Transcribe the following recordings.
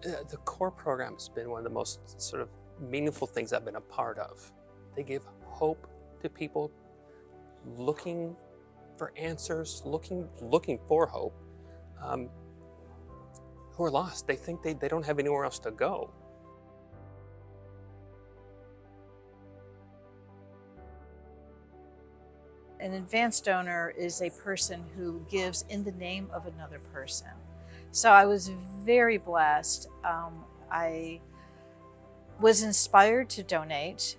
The core program has been one of the most sort of meaningful things I've been a part of. They give hope to people looking for answers, looking for hope, who are lost. They think they don't have anywhere else to go. An advanced donor is a person who gives in the name of another person. So I was very blessed. I was inspired to donate,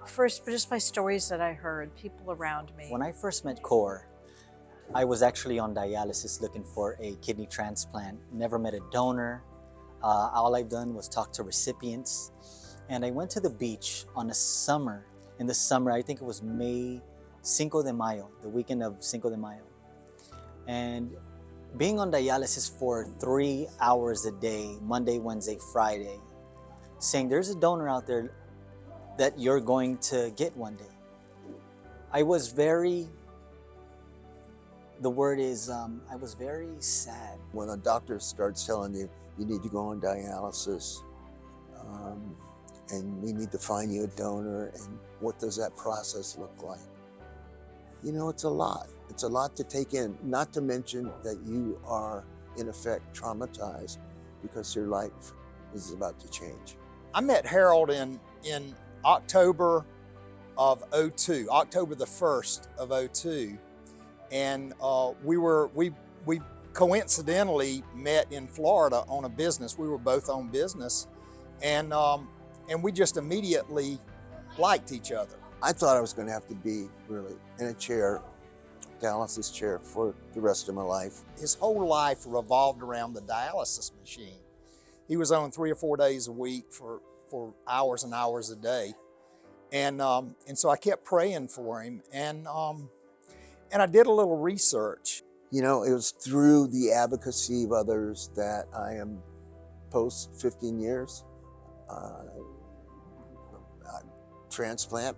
first just by stories that I heard, people around me. When I first met Core, I was actually on dialysis looking for a kidney transplant. Never met a donor. All I've done was talk to recipients. And I went to the beach in the summer, I think it was May Cinco de Mayo, the weekend of Cinco de Mayo. And being on dialysis for 3 hours a day, Monday, Wednesday, Friday, saying there's a donor out there that you're going to get one day. I was very, I was very sad. When a doctor starts telling you, you need to go on dialysis, and we need to find you a donor, and what does that process look like? You know, it's a lot. It's a lot to take in, not to mention that you are, in effect, traumatized because your life is about to change. I met Harold in October of '02, October the 1st of '02. And we coincidentally met in Florida on a business. We were both on business, and we just immediately liked each other. I thought I was going to have to be really in a chair, dialysis chair, for the rest of my life. His whole life revolved around the dialysis machine. He was on 3 or 4 days a week for hours and hours a day, and so I kept praying for him, and I did a little research. You know, it was through the advocacy of others that I am, post 15 years,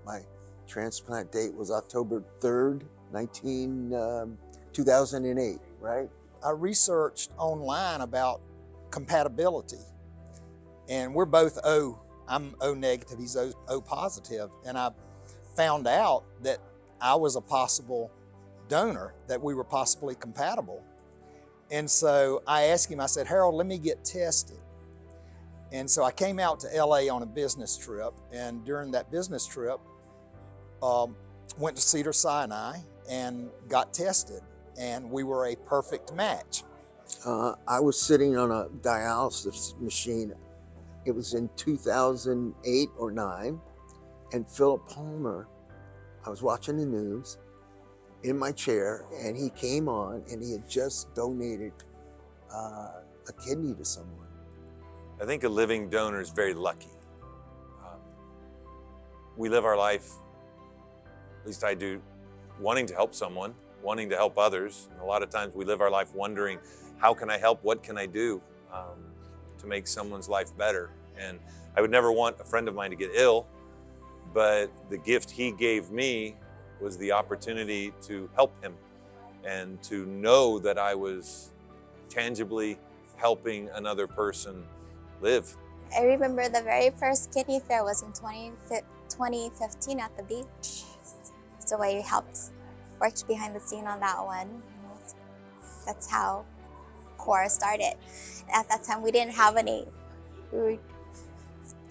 my transplant date was October 3rd, 2008, right? I researched online about compatibility, and we're both O. I'm O negative, he's O positive, and I found out that I was a possible donor, that we were possibly compatible. And so I asked him, I said, Harold, let me get tested. And so I came out to LA on a business trip, and during that business trip, went to Cedars-Sinai and got tested, and we were a perfect match. I was sitting on a dialysis machine. It was in 2008 or 9, and Philip Palmer, I was watching the news in my chair, and he came on, and he had just donated a kidney to someone. I think a living donor is very lucky. We live our life, at least I do, wanting to help someone, wanting to help others. And a lot of times we live our life wondering, how can I help? What can I do to make someone's life better? And I would never want a friend of mine to get ill, but the gift he gave me was the opportunity to help him and to know that I was tangibly helping another person live. I remember the very first kidney fair was in 2015 at the beach. So I worked behind the scene on that one. That's how CORE started. At that time, we didn't have any. It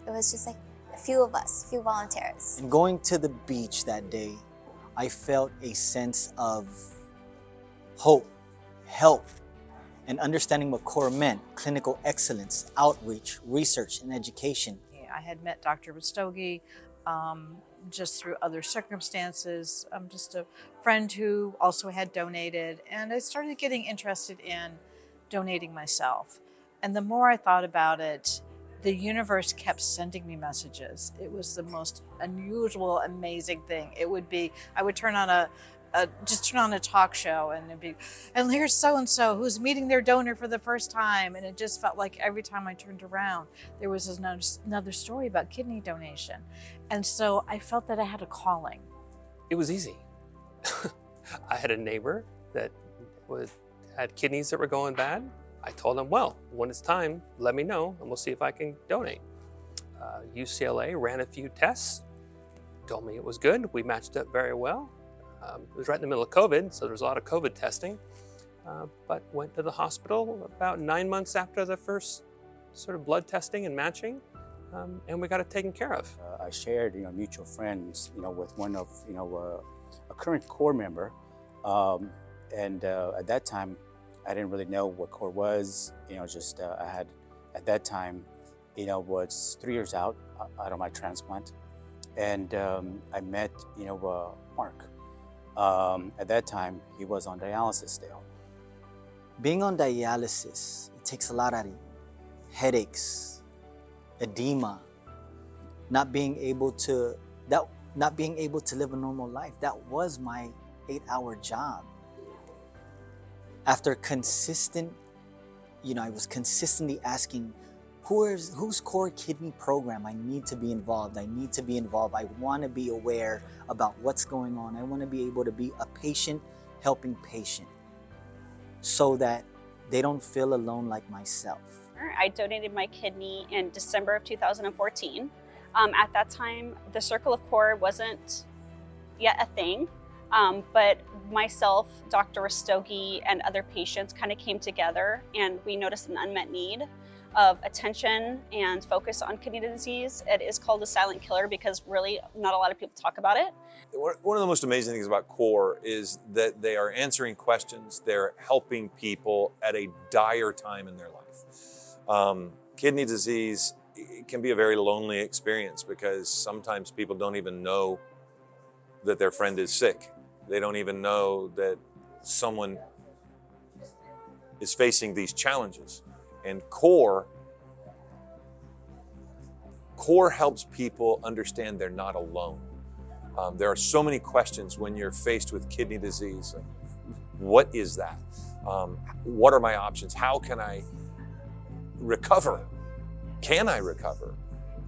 was just like a few of us, a few volunteers. And going to the beach that day, I felt a sense of hope, help, and understanding what CORE meant: clinical excellence, outreach, research, and education. I had met Dr. Rastogi just through other circumstances. I'm just a friend who also had donated, and I started getting interested in donating myself. And the more I thought about it, the universe kept sending me messages. It was the most unusual, amazing thing. It would be, I would turn on a talk show, and it'd be, and here's so-and-so who's meeting their donor for the first time. And it just felt like every time I turned around, there was another story about kidney donation. And so I felt that I had a calling. It was easy. I had a neighbor that had kidneys that were going bad. I told them, well, when it's time, let me know and we'll see if I can donate. UCLA ran a few tests, told me it was good. We matched up very well. It was right in the middle of COVID, so there was a lot of COVID testing, but went to the hospital about 9 months after the first sort of blood testing and matching, and we got it taken care of. I shared, mutual friends, with one of, a current core member, and at that time, I didn't really know what core was. I had at that time, was 3 years out of my transplant, and I met, Mark. At that time, he was on dialysis still. Being on dialysis, it takes a lot out of you. Headaches, edema, not being able to live a normal life. That was my 8-hour job. After consistent, I was consistently asking, whose core kidney program? I need to be involved. I want to be aware about what's going on. I want to be able to be a patient helping patient so that they don't feel alone like myself. I donated my kidney in December of 2014. At that time, the Circle of Core wasn't yet a thing, but myself, Dr. Rastogi, and other patients kind of came together, and we noticed an unmet need of attention and focus on kidney disease. It is called a silent killer because really not a lot of people talk about it. One of the most amazing things about CORE is that they are answering questions, they're helping people at a dire time in their life. Kidney disease, it can be a very lonely experience because sometimes people don't even know that their friend is sick. They don't even know that someone is facing these challenges. And CORE helps people understand they're not alone. There are so many questions when you're faced with kidney disease. What is that? What are my options? How can I recover? Can I recover?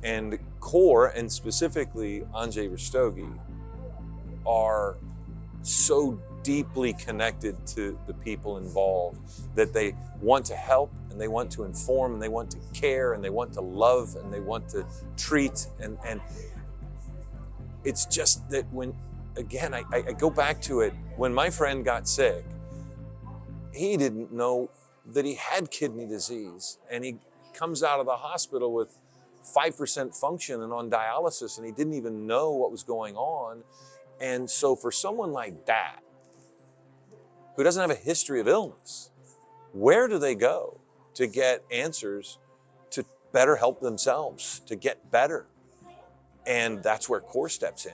And CORE, and specifically Anjay Rastogi, are so deeply connected to the people involved that they want to help and they want to inform and they want to care and they want to love and they want to treat. And it's just that when, again, I go back to it, when my friend got sick, he didn't know that he had kidney disease, and he comes out of the hospital with 5% function and on dialysis, and he didn't even know what was going on. And so for someone like that, who doesn't have a history of illness, where do they go to get answers to better help themselves, to get better? And that's where CORE steps in.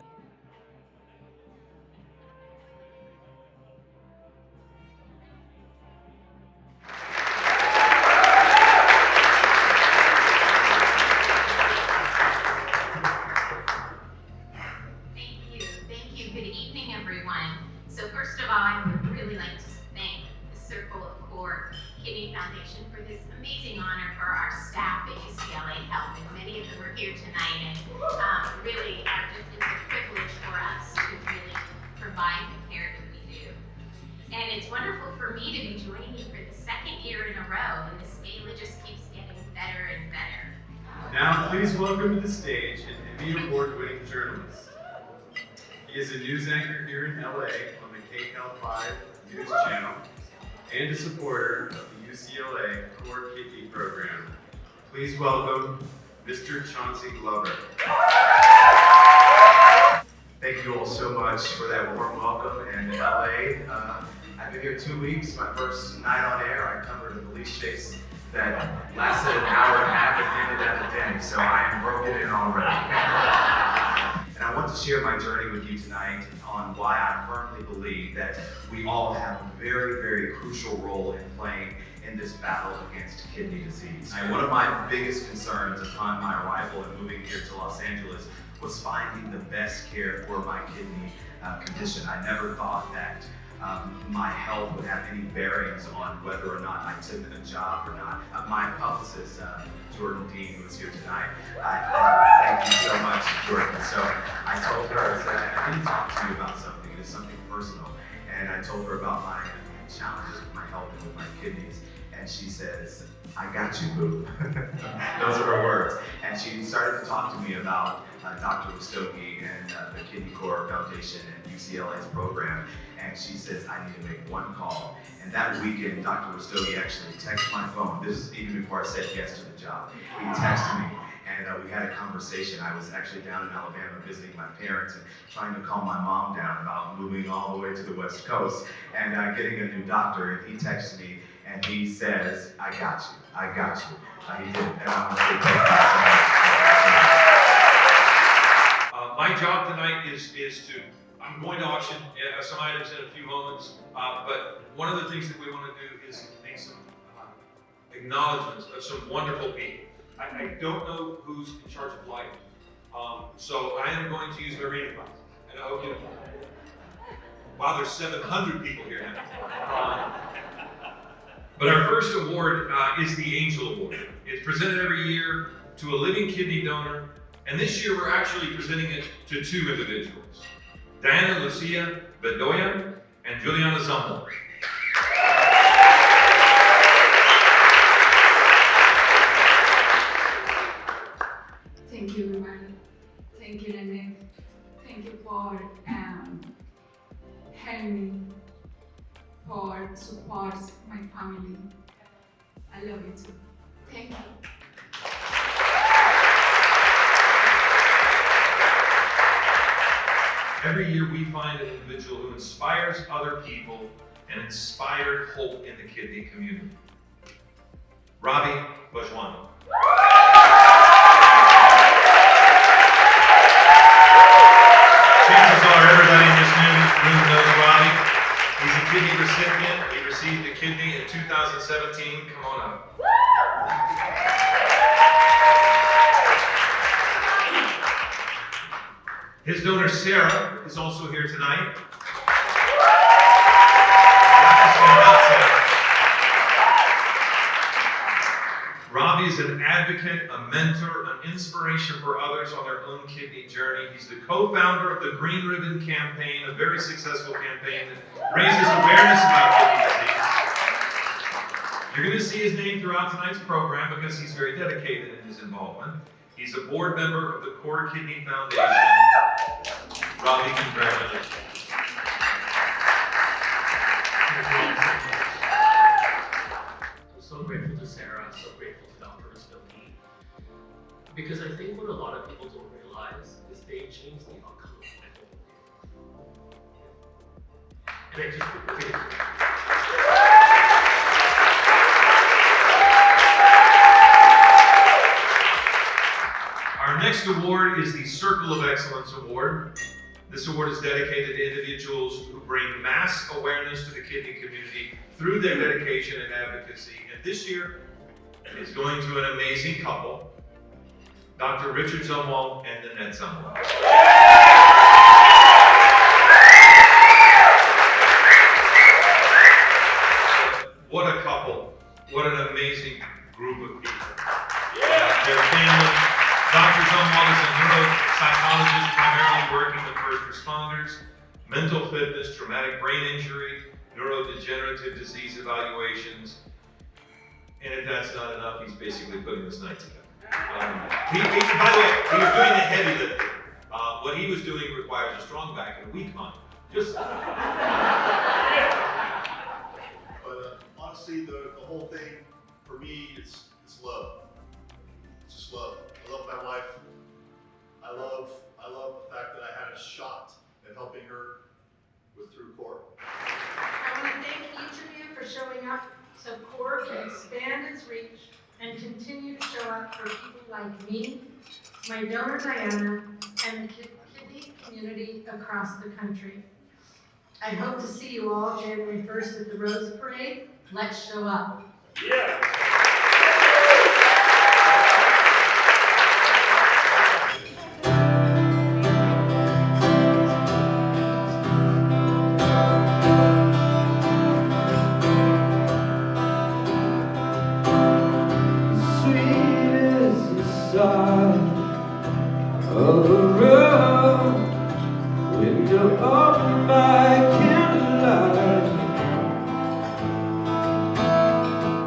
Thank you. Good evening, everyone. So first of all, I would really like to thank the Circle of Core Kidney Foundation for this amazing honor for our staff at UCLA Health, and many of them are here tonight, and really it's a privilege for us to really provide the care that we do. And it's wonderful for me to be joining you for the second year in a row, and this gala just keeps getting better and better. Now please welcome to the stage an Emmy Award-winning journalist. He is a news anchor here in LA on the KCAL5 News Channel and a supporter of the UCLA Core Kidney Program. Please welcome Mr. Chauncey Glover. Thank you all so much for that warm welcome. And LA, I've been here 2 weeks. My first night on air, I covered a police chase that lasted an hour and a half and ended at the den. So I am broken in already. And I want to share my journey with you tonight on why I firmly believe that we all have a very, very crucial role in playing in this battle against kidney disease. And one of my biggest concerns upon my arrival and moving here to Los Angeles was finding the best care for my kidney condition. I never thought that my health would have any bearings on whether or not I took a job or not. My publicist, Jordan Dean, who is here tonight, thank you so much, Jordan. So I told her, I said, I need to talk to you about something. It's something personal. And I told her about my challenges with my health and with my kidneys. and she says, "I got you, boo." Those are her words. And she started to talk to me about Dr. Rastogi and the Kidney Core Foundation and UCLA's program. And she says, "I need to make one call." And that weekend, Dr. Rastogi actually texted my phone. This is even before I said yes to the job. He texted me, and we had a conversation. I was actually down in Alabama visiting my parents and trying to calm my mom down about moving all the way to the West Coast and getting a new doctor. And he texted me, and he says, "I got you, I got you." He did, and I want to say thank you so much. My job tonight is to, I'm going to auction some items in a few moments, but one of the things that we want to do is make some acknowledgments of some wonderful people. I don't know who's in charge of lighting, so I am going to use my reading glasses, and I hope you know. Wow, there's 700 people here now. But our first award is the Angel Award. It's presented every year to a living kidney donor, and this year we're actually presenting it to two individuals, Diana Lucia Bedoya and Juliana Zambo. Thank you, everyone. Thank you, Nanette. Thank you for helping me, for support my family. I love you too. Thank you. Every year we find an individual who inspires other people and inspired hope in the kidney community. Ravi Bajwan. Chances are everybody in this room knows Ravi. He's a kidney recipient. He received a kidney in 2017. Come on up. His donor Sarah is also here tonight. Ravi is an advocate, a mentor, an inspiration for others on their own kidney journey. He's the co-founder of the Green Ribbon Campaign, a very successful campaign that raises awareness about kidney disease. You're going to see his name throughout tonight's program because he's very dedicated in his involvement. He's a board member of the Core Kidney Foundation. Ravi, congratulations. I'm so grateful to Sarah, so grateful to Dr. Rastogi, because I think what a lot of people don't realize is they change the outcome of my whole. And I just really Our next award is the Circle of Excellence Award. This award is dedicated to individuals who bring mass awareness to the kidney community through their dedication and advocacy. And this year is going to an amazing couple, Dr. Richard Zumwalt and Nanette Zumwalt. What a couple. What an amazing group of people. Their family. Dr. Zumwalt is a neuropsychologist primarily working with first responders, mental fitness, traumatic brain injury, neurodegenerative disease evaluations. And if that's not enough, he's basically putting this night together. By the way, he was doing the heavy lifting. What he was doing requires a strong back and a weak mind. Just. But honestly, the whole thing, for me, it's love. It's just love. I love my wife. I love the fact that I had a shot at helping her through CORE. I want to thank each of you for showing up so CORE can expand its reach and continue to show up for people like me, my donor Diana, and the kidney community across the country. I hope to see you all January 1st at the Rose Parade. Let's show up. Yeah.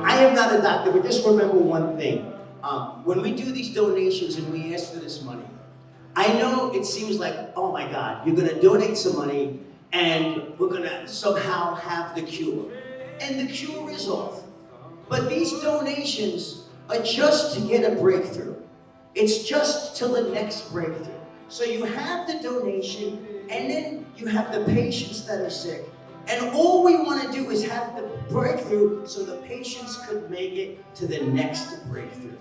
I but just remember one thing. When we do these donations and we ask for this money, I know it seems like, oh my God, you're gonna donate some money and we're gonna somehow have the cure. And the cure is off. But these donations are just to get a breakthrough. It's just till the next breakthrough. So you have the donation, and then you have the patients that are sick. And all we want to do is have the breakthrough so the patients could make it to the next breakthrough.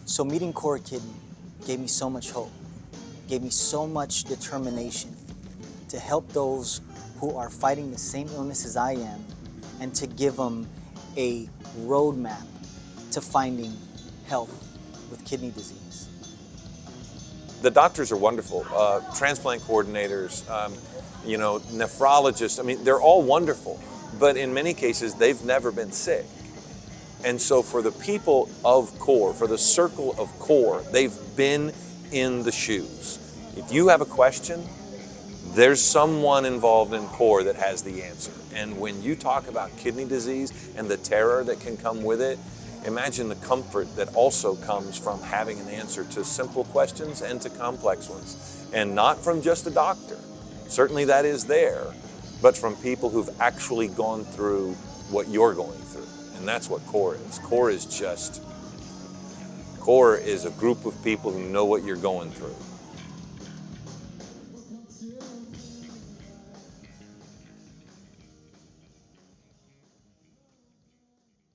So meeting Core Kidney gave me so much hope, gave me so much determination to help those who are fighting the same illness as I am, and to give them a roadmap to finding help with kidney disease. The doctors are wonderful, transplant coordinators, nephrologists. I mean, they're all wonderful, but in many cases, they've never been sick. And so for the people of CORE, for the circle of CORE, they've been in the shoes. If you have a question, there's someone involved in CORE that has the answer. And when you talk about kidney disease and the terror that can come with it, imagine the comfort that also comes from having an answer to simple questions and to complex ones. And not from just a doctor. Certainly that is there, but from people who've actually gone through what you're going through. And that's what CORE is. CORE is a group of people who know what you're going through.